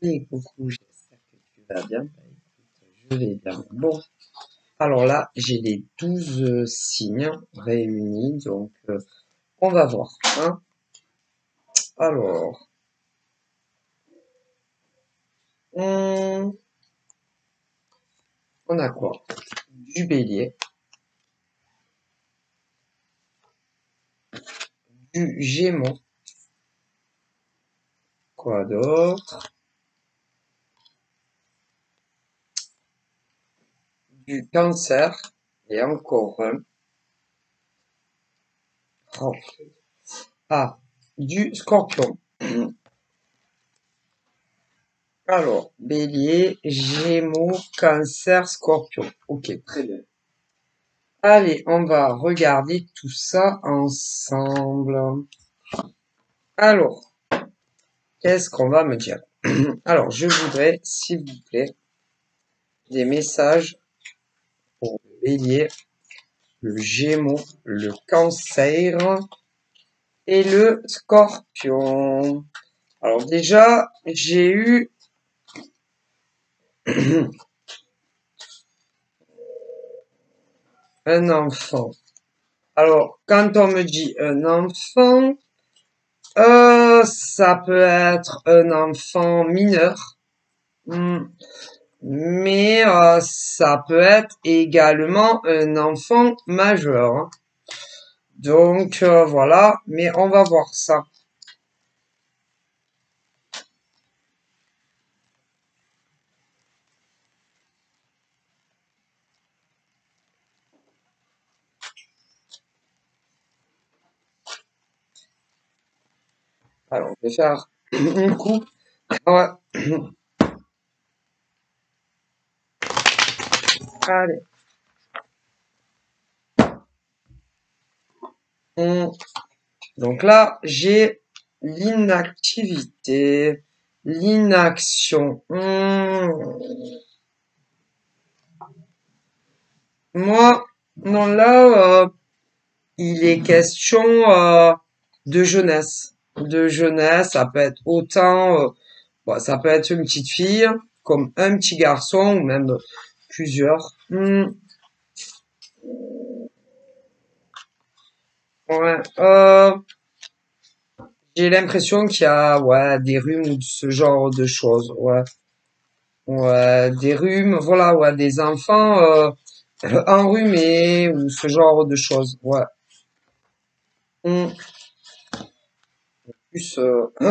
Et coucou, j'espère que tu vas bien. Bah, écoute, je vais bien. Bon, alors là, j'ai les 12 signes réunis, donc on va voir. Hein. Alors, on, on a quoi? Du bélier, du gémeaux, quoi d'autre? Du cancer, et encore un. Oh. Ah, du scorpion. Alors, bélier, gémeaux, cancer, scorpion. Ok, très bien. Allez, on va regarder tout ça ensemble. Alors, qu'est-ce qu'on va me dire? Alors, je voudrais, s'il vous plaît, des messages pour le bélier, le gémeaux, le cancer et le scorpion. Alors déjà, j'ai eu un enfant. Alors, quand on me dit un enfant, ça peut être un enfant mineur. Mais ça peut être également un enfant majeur. Hein. Donc voilà, mais on va voir ça. Alors, je vais faire une coupe. Ouais. Allez. Donc là, j'ai l'inactivité, l'inaction. Moi, non, là, il est question de jeunesse. De jeunesse, ça peut être autant, bon, ça peut être une petite fille, comme un petit garçon, ou même plusieurs. Ouais, j'ai l'impression qu'il y a, ouais, des rhumes ou ce genre de choses, ouais. Ouais, des rhumes, voilà, ouais, des enfants enrhumés ou ce genre de choses, ouais. Hum. Plus,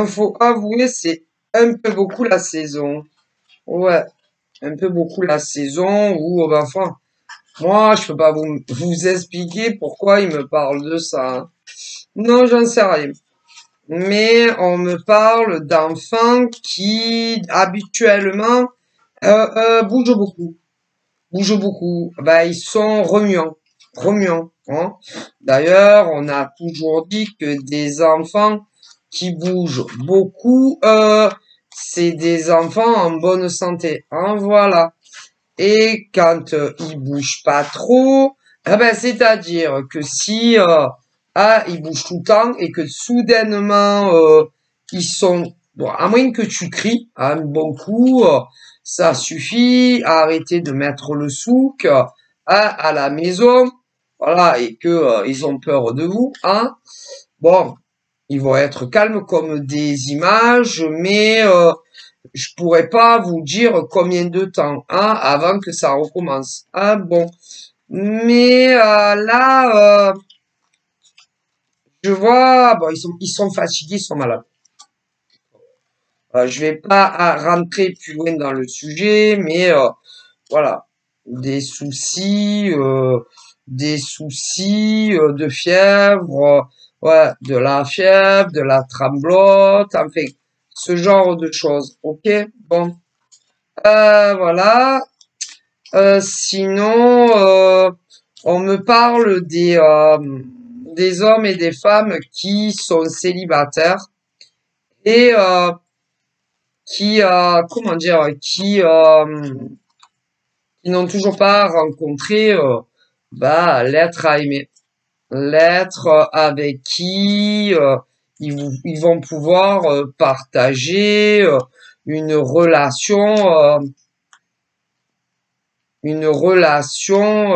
faut avouer, c'est un peu beaucoup la saison. Ouais, un peu beaucoup la saison où, bah, enfin, moi, je peux pas vous expliquer pourquoi il me parle de ça. Hein. Non, j'en sais rien. Mais on me parle d'enfants qui, habituellement, bougent beaucoup. Bougent beaucoup. Bah, ils sont remuants. Remuants. Hein. D'ailleurs, on a toujours dit que des enfants qui bougent beaucoup, c'est des enfants en bonne santé. Hein, voilà. Et quand ils bougent pas trop, eh ben, c'est-à-dire que si ils bougent tout le temps et que soudainement ils sont bon, à moins que tu cries un bon coup, ça suffit à arrêter de mettre le souk à la maison, voilà, et que ils ont peur de vous, hein. Bon, ils vont être calmes comme des images, mais je pourrais pas vous dire combien de temps, hein, avant que ça recommence. Ah bon. Mais je vois, bon, ils sont fatigués, ils sont malades. Je vais pas rentrer plus loin dans le sujet, mais voilà, des soucis de fièvre, ouais, de la fièvre, de la tremblote, enfin, ce genre de choses. Ok, bon, voilà. Sinon, on me parle des hommes et des femmes qui sont célibataires et qui, comment dire, qui n'ont toujours pas rencontré bah, l'être à aimer, l'être avec qui ils vont pouvoir partager une relation,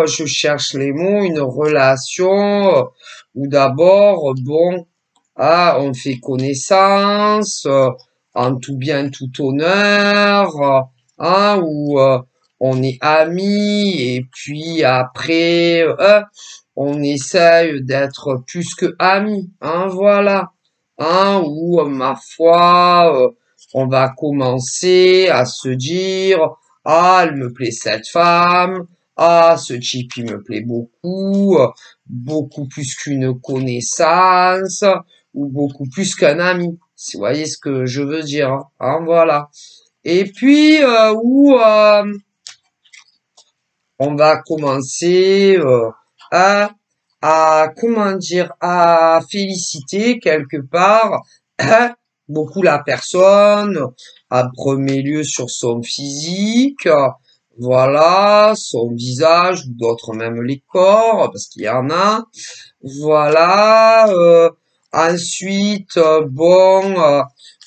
je cherche les mots, une relation où d'abord, bon, on fait connaissance, en tout bien, tout honneur, où on est amis, et puis après, on essaye d'être plus que amis, voilà, où, ma foi, on va commencer à se dire, ah, elle me plaît cette femme. Ah, ce type, il me plaît beaucoup, beaucoup plus qu'une connaissance ou beaucoup plus qu'un ami. Si vous voyez ce que je veux dire, voilà. Et puis, on va commencer à, comment dire, à féliciter quelque part beaucoup la personne, à premier lieu sur son physique, voilà, son visage, ou d'autres même les corps, parce qu'il y en a, voilà. Ensuite, bon,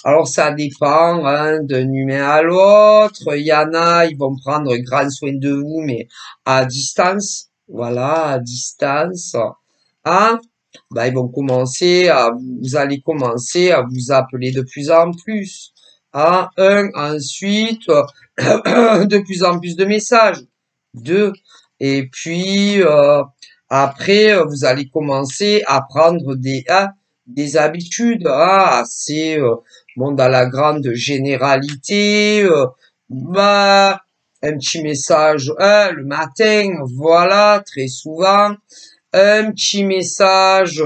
alors ça dépend d'un humain à l'autre. Il y en a, ils vont prendre grand soin de vous, mais à distance. Voilà, à distance. Hein? Bah, vous allez commencer à vous appeler de plus en plus. Ensuite, de plus en plus de messages. Deux. Et puis, après, vous allez commencer à prendre des habitudes, assez, bon, dans la grande généralité, bah, un petit message, le matin, voilà, très souvent, un petit message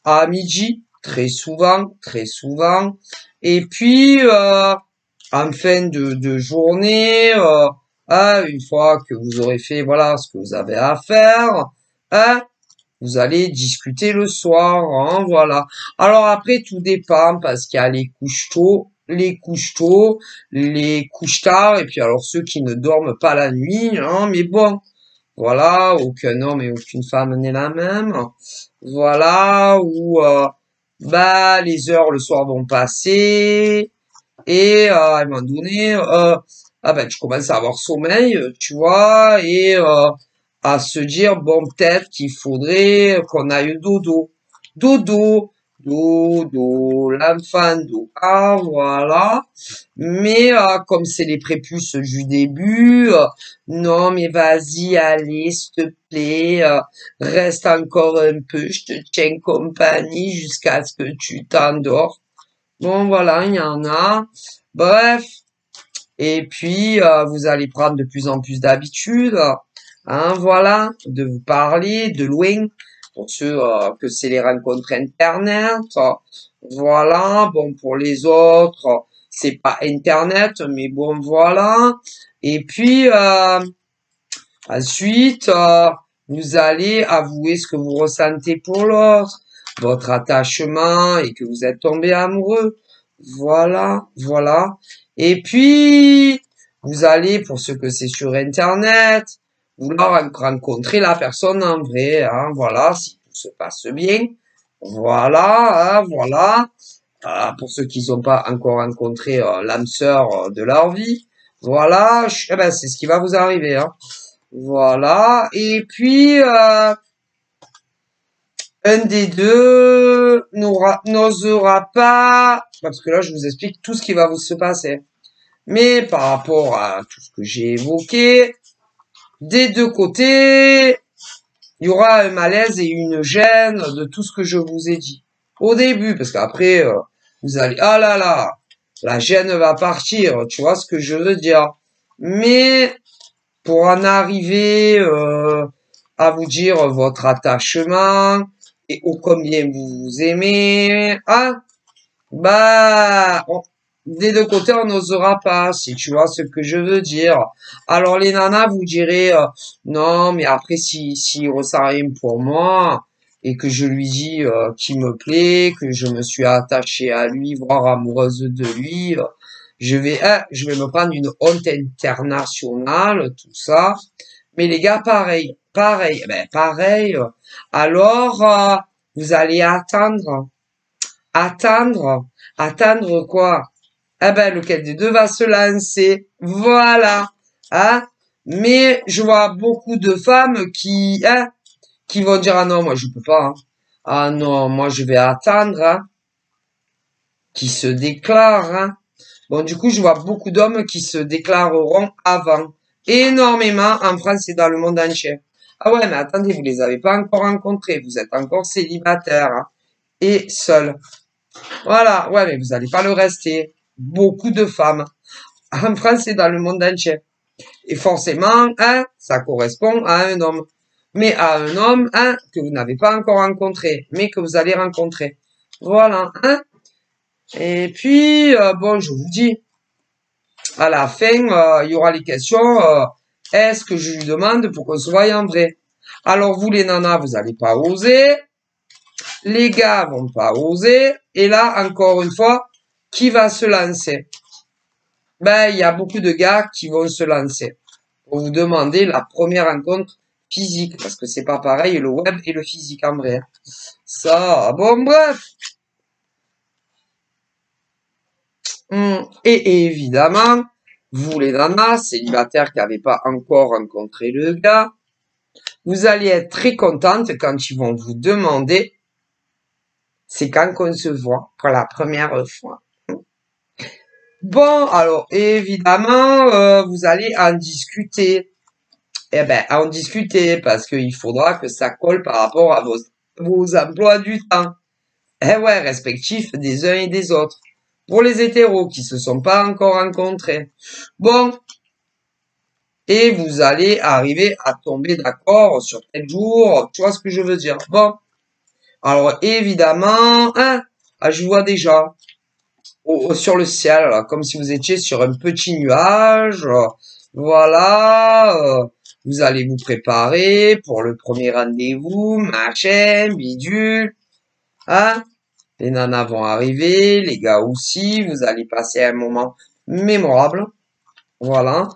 à midi, très souvent, et puis, en fin de journée, une fois que vous aurez fait, voilà, ce que vous avez à faire, hein, vous allez discuter le soir, voilà. Alors après, tout dépend, parce qu'il y a les couches tôt, les couches tard, et puis alors ceux qui ne dorment pas la nuit, mais bon, voilà, aucun homme et aucune femme n'est la même. Voilà, où, bah, les heures le soir vont passer, et à un moment donné, ben, tu commences à avoir sommeil, tu vois, et à se dire, bon, peut-être qu'il faudrait qu'on aille dodo. Dodo, dodo, l'enfant dodo. Voilà. Mais comme c'est les prépuces du début, non, mais vas-y, allez, s'il te plaît, reste encore un peu, je te tiens compagnie jusqu'à ce que tu t'endors. Bon, voilà, il y en a. Bref. Et puis, vous allez prendre de plus en plus d'habitude, voilà, de vous parler de loin, pour ceux que c'est les rencontres Internet. Voilà, bon, pour les autres, c'est pas Internet, mais bon, voilà. Et puis, ensuite, vous allez avouer ce que vous ressentez pour l'autre, votre attachement et que vous êtes tombé amoureux. Voilà, voilà. Et puis, vous allez, pour ce que c'est sur Internet, vouloir rencontrer la personne en vrai, voilà, si tout se passe bien. Voilà, voilà. Pour ceux qui n'ont pas encore rencontré l'âme sœur de leur vie. Voilà, eh ben, c'est ce qui va vous arriver, Voilà. Et puis, un des deux n'osera pas, parce que là, je vous explique tout ce qui va vous se passer. Mais par rapport à tout ce que j'ai évoqué, des deux côtés, il y aura un malaise et une gêne de tout ce que je vous ai dit. Au début, parce qu'après, vous allez, ah là là, la gêne va partir, tu vois ce que je veux dire. Mais pour en arriver à vous dire votre attachement et ô combien vous vous aimez, bah, des deux côtés, on n'osera pas, si tu vois ce que je veux dire. Alors les nanas, vous direz, non, mais après, si ressent rien pour moi, et que je lui dis qu'il me plaît, que je me suis attachée à lui, voire amoureuse de lui, je vais me prendre une honte internationale, tout ça. Mais les gars, pareil. Alors, vous allez attendre, attendre quoi? eh ben, lequel des deux va se lancer? Voilà. Hein? Mais je vois beaucoup de femmes qui vont dire, ah non, moi, je peux pas. Hein. Ah non, moi, je vais attendre, hein, qui se déclarent. Hein. Bon, du coup, je vois beaucoup d'hommes qui se déclareront avant. Énormément en France et dans le monde entier. Ah ouais, mais attendez, vous les avez pas encore rencontrés. Vous êtes encore célibataire, hein, et seul. Voilà, ouais, mais vous allez pas le rester. Beaucoup de femmes en France et dans le monde entier. Et forcément, hein, ça correspond à un homme. Mais à un homme, hein, que vous n'avez pas encore rencontré, mais que vous allez rencontrer. Voilà, hein. Et puis, bon, je vous dis, à la fin, il y aura les questions, est-ce que je lui demande pour qu'on se voie en vrai? Alors, vous, les nanas, vous n'allez pas oser. Les gars vont pas oser. Et là, encore une fois, qui va se lancer? Ben, il y a beaucoup de gars qui vont se lancer pour vous demander la première rencontre physique, parce que c'est pas pareil le web et le physique en vrai. Ça, bon bref. Et évidemment, vous les nanas célibataires qui n'avez pas encore rencontré le gars, vous allez être très contente quand ils vont vous demander c'est quand qu'on se voit pour la première fois. Bon, alors évidemment, vous allez en discuter. Eh ben, en discuter parce qu'il faudra que ça colle par rapport à vos emplois du temps. Eh ouais, respectifs des uns et des autres. Pour les hétéros qui se sont pas encore rencontrés. Bon. Et vous allez arriver à tomber d'accord sur tel jour. Tu vois ce que je veux dire? Bon. Alors, évidemment, hein, je vois déjà sur le ciel, là, comme si vous étiez sur un petit nuage. Voilà. Vous allez vous préparer pour le premier rendez-vous, machin, bidule. Hein? Les nanas vont arriver, les gars aussi. Vous allez passer un moment mémorable. Voilà.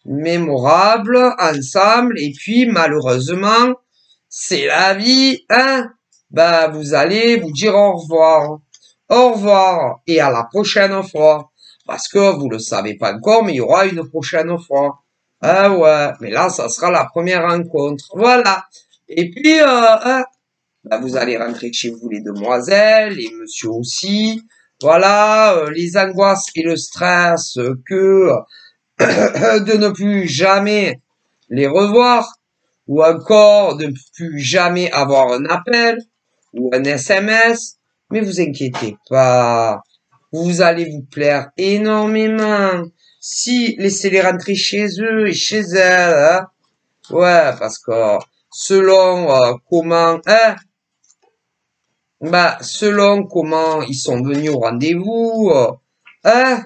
Mémorable, ensemble. Et puis, malheureusement, c'est la vie, hein? Bah, vous allez vous dire au revoir. Au revoir. Et à la prochaine fois. Parce que vous le savez pas encore, mais il y aura une prochaine fois. Ah ouais. Mais là, ça sera la première rencontre. Voilà. Et puis, hein, bah, vous allez rentrer chez vous, les demoiselles, et monsieur aussi. Voilà, les angoisses et le stress que de ne plus jamais les revoir, ou encore de ne plus jamais avoir un appel, ou un SMS. Mais vous inquiétez pas, vous allez vous plaire énormément. Si, laissez-les rentrer chez eux et chez elles, hein. Ouais, parce que selon comment, hein, bah, selon comment ils sont venus au rendez-vous, hein,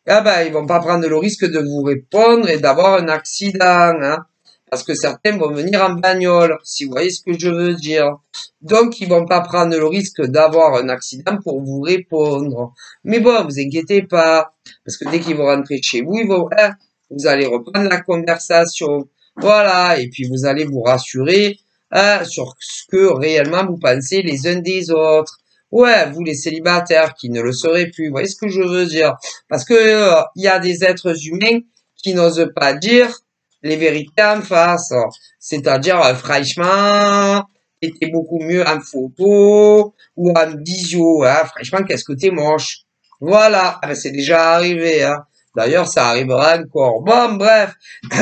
ah bah, ils vont pas prendre le risque de vous répondre et d'avoir un accident, hein. Parce que certains vont venir en bagnole, si vous voyez ce que je veux dire. Donc, ils vont pas prendre le risque d'avoir un accident pour vous répondre. Mais bon, vous inquiétez pas. Parce que dès qu'ils vont rentrer chez vous, ils vont, hein, vous allez reprendre la conversation. Voilà. Et puis, vous allez vous rassurer, hein, sur ce que réellement vous pensez les uns des autres. Ouais, vous les célibataires qui ne le seraient plus. Vous voyez ce que je veux dire? Parce que il y a des êtres humains qui n'osent pas dire les vérités en face. C'est-à-dire, franchement, t'étais beaucoup mieux en photo ou en visio. Hein. Franchement, qu'est-ce que t'es moche. Voilà, ah ben, c'est déjà arrivé. Hein. D'ailleurs, ça arrivera encore. Bon, bref.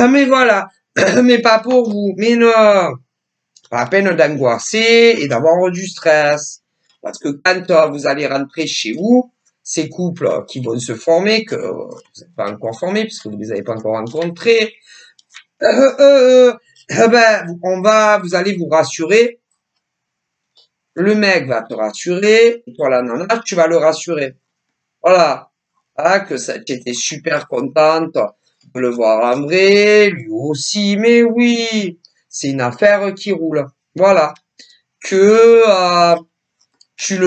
Mais voilà. Mais pas pour vous. Mais non. Pas la peine d'angoisser et d'avoir du stress. Parce que quand vous allez rentrer chez vous, ces couples qui vont se former, que vous n'êtes pas encore formés, puisque vous ne les avez pas encore rencontrés, ben, vous allez vous rassurer. Le mec va te rassurer, et toi la nana, tu vas le rassurer. Voilà. Ah, que ça, tu étais super contente de le voir en vrai, lui aussi, mais oui, c'est une affaire qui roule. Voilà. Que tu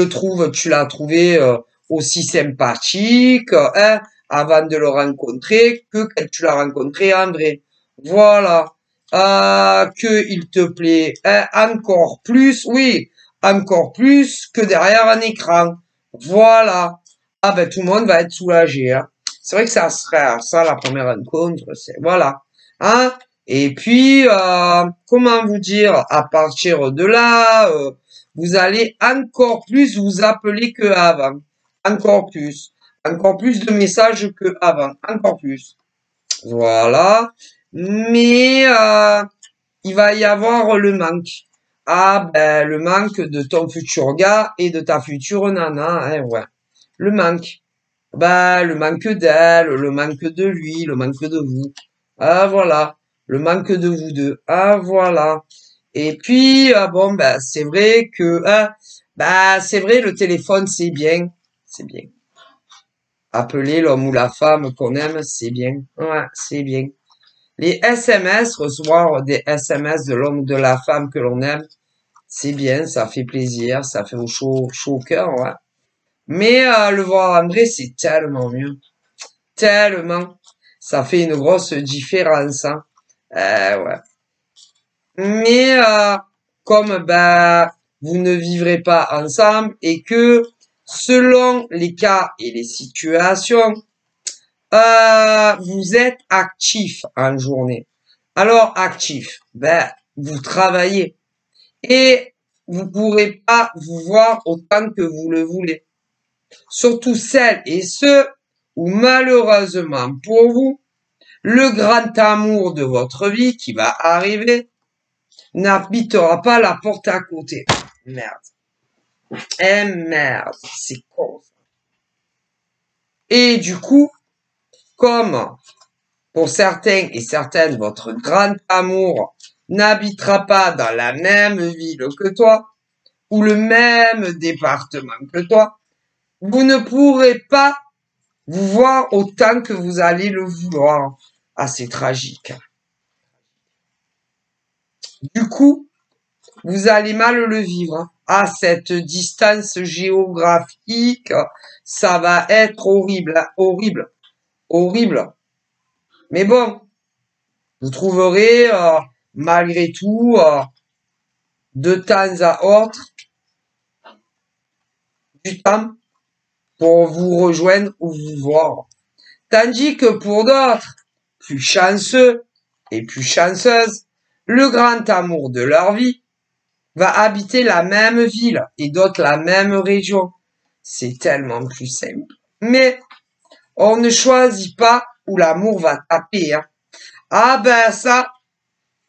l'as trouvé aussi sympathique, hein, avant de le rencontrer que quand tu l'as rencontré en vrai. Voilà. Que il te plaît, hein, encore plus, oui, encore plus que derrière un écran. Voilà. Ah ben tout le monde va être soulagé, hein. C'est vrai que ça serait ça la première rencontre, c'est voilà. Hein? Et puis comment vous dire, à partir de là, vous allez encore plus vous appeler que avant. Encore plus. Encore plus de messages que avant. Encore plus. Voilà. Mais il va y avoir le manque. Ah ben le manque de ton futur gars et de ta future nana, hein, ouais. Le manque. Bah, le manque d'elle, le manque de lui, le manque de vous. Ah, voilà. Le manque de vous deux. Ah, voilà. Et puis, bon, bah, c'est vrai que, bah, c'est vrai, le téléphone, c'est bien. C'est bien. Appeler l'homme ou la femme qu'on aime, c'est bien. Ouais, c'est bien. Les SMS, recevoir des SMS de l'homme ou de la femme que l'on aime, c'est bien, ça fait plaisir, ça fait chaud au cœur, ouais. Mais le voir en vrai, c'est tellement mieux. Tellement. Ça fait une grosse différence, hein. Ouais. Mais comme bah vous ne vivrez pas ensemble et que selon les cas et les situations, vous êtes actif en journée. Alors actif, ben vous travaillez et vous pourrez pas vous voir autant que vous le voulez. Surtout celles et ceux où malheureusement pour vous, le grand amour de votre vie qui va arriver n'habitera pas la porte à côté. Merde. Eh merde, c'est con. Et du coup, comme pour certains et certaines, votre grand amour n'habitera pas dans la même ville que toi, ou le même département que toi, vous ne pourrez pas vous voir autant que vous allez le vouloir. Ah, c'est tragique. Du coup, vous allez mal le vivre. À cette distance géographique, ça va être horrible, horrible, horrible. Mais bon, vous trouverez malgré tout de temps à autre du temps pour vous rejoindre ou vous voir. Tandis que pour d'autres, plus chanceux et plus chanceuses, le grand amour de leur vie va habiter la même ville et d'autres la même région. C'est tellement plus simple. Mais on ne choisit pas où l'amour va taper. Hein. Ah ben ça,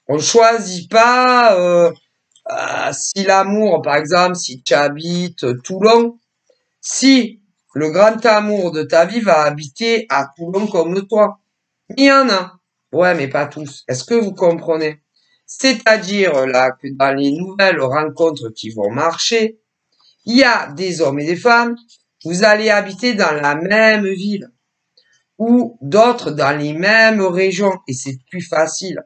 on choisit pas si l'amour, par exemple, si tu habites Toulon, si le grand amour de ta vie va habiter à Toulon comme toi. Il y en a. Ouais, mais pas tous. Est-ce que vous comprenez? C'est-à-dire là que dans les nouvelles rencontres qui vont marcher, il y a des hommes et des femmes, vous allez habiter dans la même ville ou d'autres dans les mêmes régions et c'est plus facile.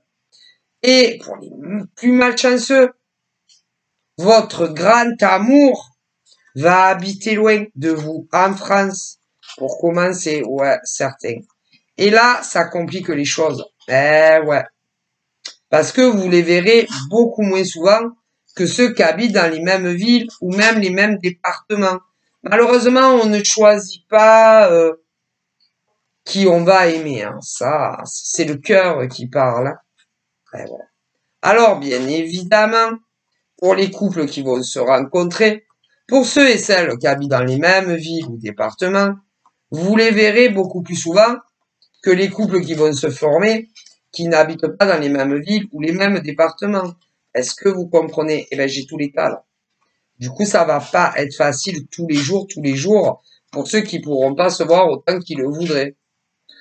Et pour les plus malchanceux, votre grand amour va habiter loin de vous en France. Pour commencer, ouais, certains. Et là, ça complique les choses. Eh ouais. Parce que vous les verrez beaucoup moins souvent que ceux qui habitent dans les mêmes villes ou même les mêmes départements. Malheureusement, on ne choisit pas qui on va aimer. Hein. Ça, c'est le cœur qui parle. Hein. Et voilà. Alors, bien évidemment, pour les couples qui vont se rencontrer, pour ceux et celles qui habitent dans les mêmes villes ou départements, vous les verrez beaucoup plus souvent que les couples qui vont se former, qui n'habitent pas dans les mêmes villes ou les mêmes départements. Est-ce que vous comprenez? Eh ben, j'ai tous les cas là. Du coup, ça va pas être facile tous les jours, pour ceux qui pourront pas se voir autant qu'ils le voudraient.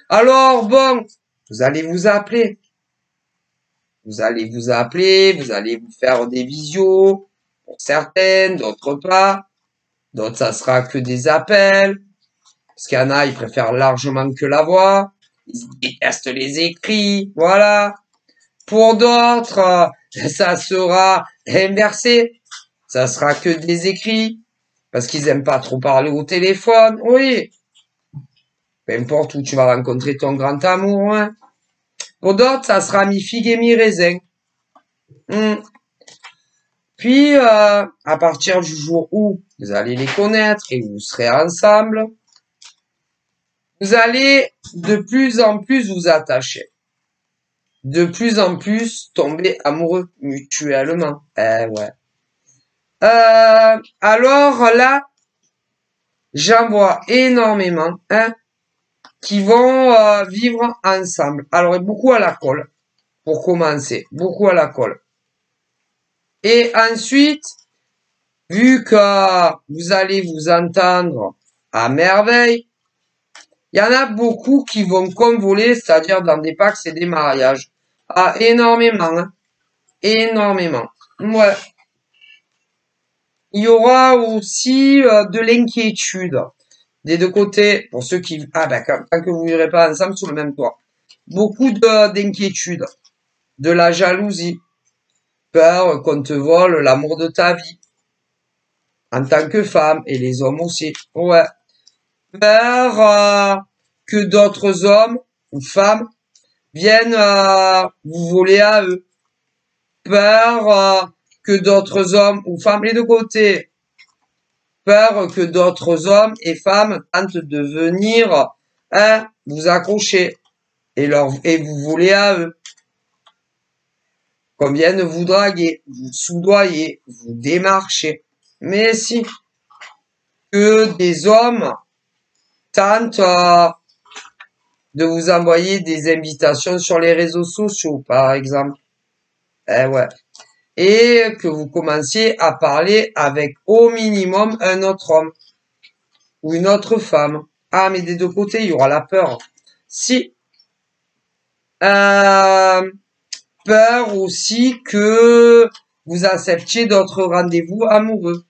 Alors, bon, vous allez vous appeler. Vous allez vous appeler, vous allez vous faire des visios, pour certaines, d'autres pas. D'autres, ça sera que des appels. Parce qu'il y en a, ils préfèrent largement que la voix. Ils détestent les écrits, voilà. Pour d'autres, ça sera inversé. Ça sera que des écrits. Parce qu'ils aiment pas trop parler au téléphone, oui. Peu importe où tu vas rencontrer ton grand amour, hein. Pour d'autres, ça sera mi-figue et mi-raisin. Puis, à partir du jour où vous allez les connaître et vous serez ensemble, vous allez de plus en plus vous attacher. De plus en plus tomber amoureux mutuellement. Eh ouais. Alors là, j'en vois énormément, hein, qui vont vivre ensemble. Alors, beaucoup à la colle, pour commencer. Beaucoup à la colle. Et ensuite, vu que vous allez vous entendre à merveille, il y en a beaucoup qui vont convoler, c'est-à-dire dans des packs et des mariages. Ah, énormément, hein. Énormément. Ouais. Il y aura aussi de l'inquiétude des deux côtés, pour ceux qui... Ah ben, tant que vous ne vivrez pas ensemble sous le même toit. Beaucoup d'inquiétude, de la jalousie, peur qu'on te vole l'amour de ta vie, en tant que femme, et les hommes aussi. Ouais. Peur que d'autres hommes ou femmes viennent vous voler à eux. Peur que d'autres hommes ou femmes, les deux côtés, peur que d'autres hommes et femmes tentent de venir vous accrocher et vous voler à eux. Qu'on vienne vous draguer, vous soudoyer, vous démarcher. Mais si, que des hommes tentent de vous envoyer des invitations sur les réseaux sociaux, par exemple. Eh ouais. Et que vous commenciez à parler avec au minimum un autre homme ou une autre femme. Ah, mais des deux côtés, il y aura la peur. Si. Peur aussi que vous acceptiez d'autres rendez-vous amoureux.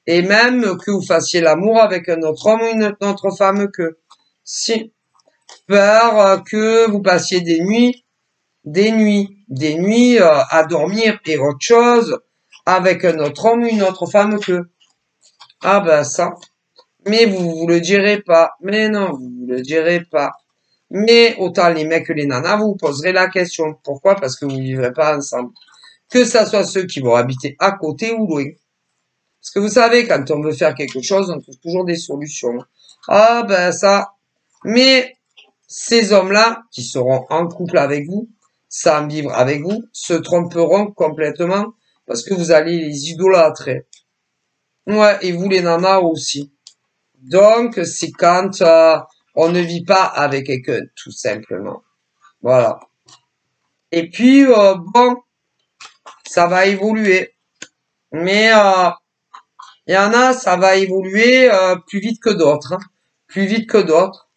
Et même que vous fassiez l'amour avec un autre homme ou une autre femme que. Si. Peur que vous passiez des nuits à dormir et autre chose avec un autre homme ou une autre femme que. Ah ben ça. Mais vous le direz pas. Mais non, vous le direz pas. Mais autant les mecs que les nanas, vous poserez la question. Pourquoi? Parce que vous vivrez pas ensemble. Que ça soit ceux qui vont habiter à côté ou loin. Parce que vous savez, quand on veut faire quelque chose, on trouve toujours des solutions. Ah ben ça. Mais ces hommes-là, qui seront en couple avec vous, sans vivre avec vous, se tromperont complètement parce que vous allez les idolâtrer. Ouais, et vous les nanas aussi. Donc, c'est quand on ne vit pas avec quelqu'un, tout simplement. Voilà. Et puis, bon, ça va évoluer. Mais il y en a, ça va évoluer plus vite que d'autres. Hein. Plus vite que d'autres.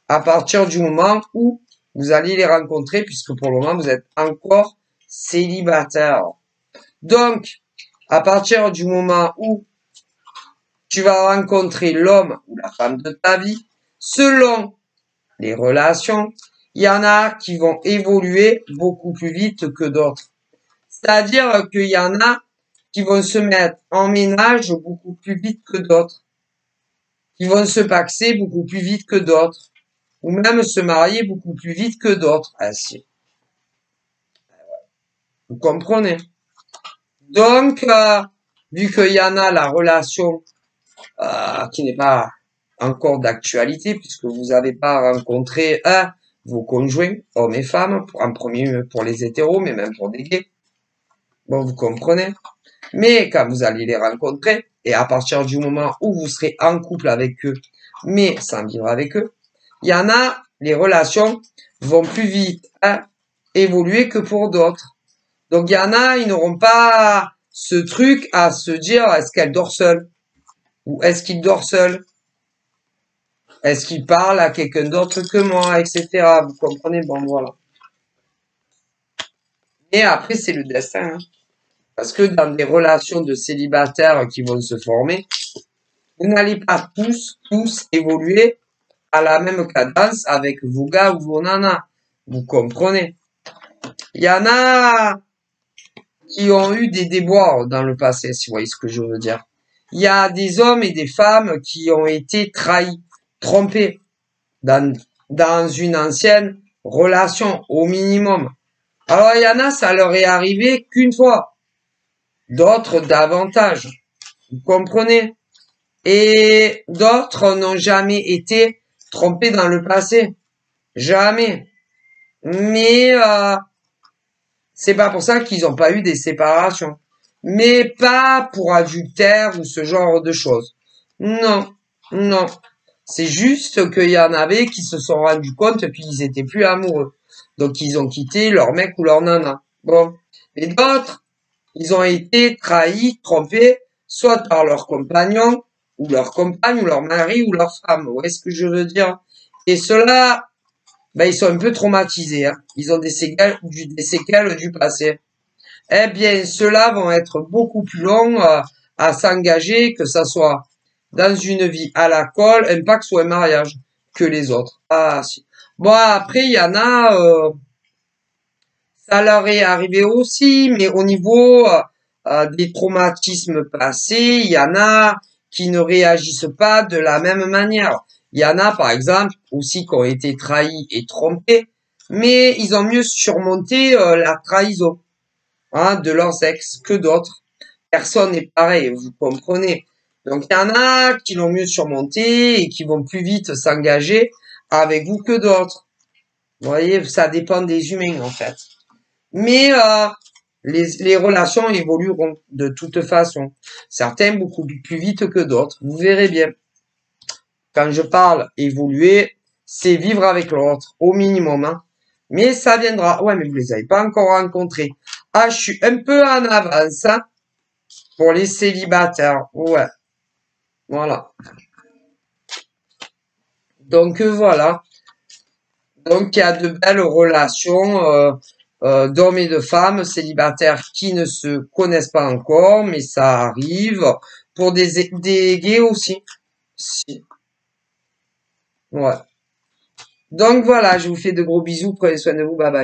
À partir du moment où vous allez les rencontrer, puisque pour le moment, vous êtes encore célibataire. Donc, à partir du moment où tu vas rencontrer l'homme ou la femme de ta vie, selon les relations, il y en a qui vont évoluer beaucoup plus vite que d'autres. C'est-à-dire qu'il y en a qui vont se mettre en ménage beaucoup plus vite que d'autres, qui vont se paxer beaucoup plus vite que d'autres, ou même se marier beaucoup plus vite que d'autres. Ah si. Vous comprenez? Donc, vu qu'il y en a la relation qui n'est pas encore d'actualité, puisque vous n'avez pas rencontré vos conjoints, hommes et femmes, en premier pour les hétéros, mais même pour des gays. Bon, vous comprenez. Mais quand vous allez les rencontrer, et à partir du moment où vous serez en couple avec eux, mais sans vivre avec eux, il y en a, les relations vont plus vite évoluer que pour d'autres. Donc il y en a, ils n'auront pas ce truc à se dire, est-ce qu'elle dort seule? Ou est-ce qu'il dort seul? Est-ce qu'il parle à quelqu'un d'autre que moi, etc. Vous comprenez? Bon, voilà. Et après, c'est le destin. Hein. Parce que dans des relations de célibataires qui vont se former, vous n'allez pas tous évoluer à la même cadence avec vos gars ou vos nanas. Vous comprenez? Il y en a qui ont eu des déboires dans le passé, si vous voyez ce que je veux dire. Il y a des hommes et des femmes qui ont été trahis, trompés dans une ancienne relation, au minimum. Alors, il y en a, ça leur est arrivé qu'une fois. D'autres, davantage. Vous comprenez? Et d'autres n'ont jamais été trompés dans le passé. Jamais. Mais c'est pas pour ça qu'ils n'ont pas eu des séparations. Mais pas pour adultère ou ce genre de choses. Non, non. C'est juste qu'il y en avait qui se sont rendus compte qu'ils étaient plus amoureux. Donc ils ont quitté leur mec ou leur nana. Bon. Et d'autres, ils ont été trahis, trompés, soit par leur compagnon, ou leur compagne, ou leur mari, ou leur femme. Vous voyez ce que je veux dire? Et ceux-là, ben, ils sont un peu traumatisés. Hein. Ils ont des séquelles du passé. Eh bien, ceux-là vont être beaucoup plus longs à s'engager, que ça soit dans une vie à la colle, un pacte ou un mariage, que les autres. Ah, si. Bon, après, il y en a, ça leur est arrivé aussi, mais au niveau des traumatismes passés, il y en a qui ne réagissent pas de la même manière. Il y en a, par exemple, aussi qui ont été trahis et trompés, mais ils ont mieux surmonté la trahison de leurs ex que d'autres. Personne n'est pareil, vous comprenez. Donc il y en a qui l'ont mieux surmonté et qui vont plus vite s'engager avec vous que d'autres. Vous voyez, ça dépend des humains en fait. Mais les relations évolueront de toute façon. Certains beaucoup plus vite que d'autres. Vous verrez bien. Quand je parle évoluer, c'est vivre avec l'autre, au minimum. Hein. Mais ça viendra. Ouais, mais vous les avez pas encore rencontrés. Ah, je suis un peu en avance hein, pour les célibataires. Ouais, voilà. Donc voilà. Donc il y a de belles relations d'hommes et de femmes célibataires qui ne se connaissent pas encore, mais ça arrive. Pour des gays aussi. Si. Ouais. Donc voilà, je vous fais de gros bisous, prenez soin de vous, bye bye.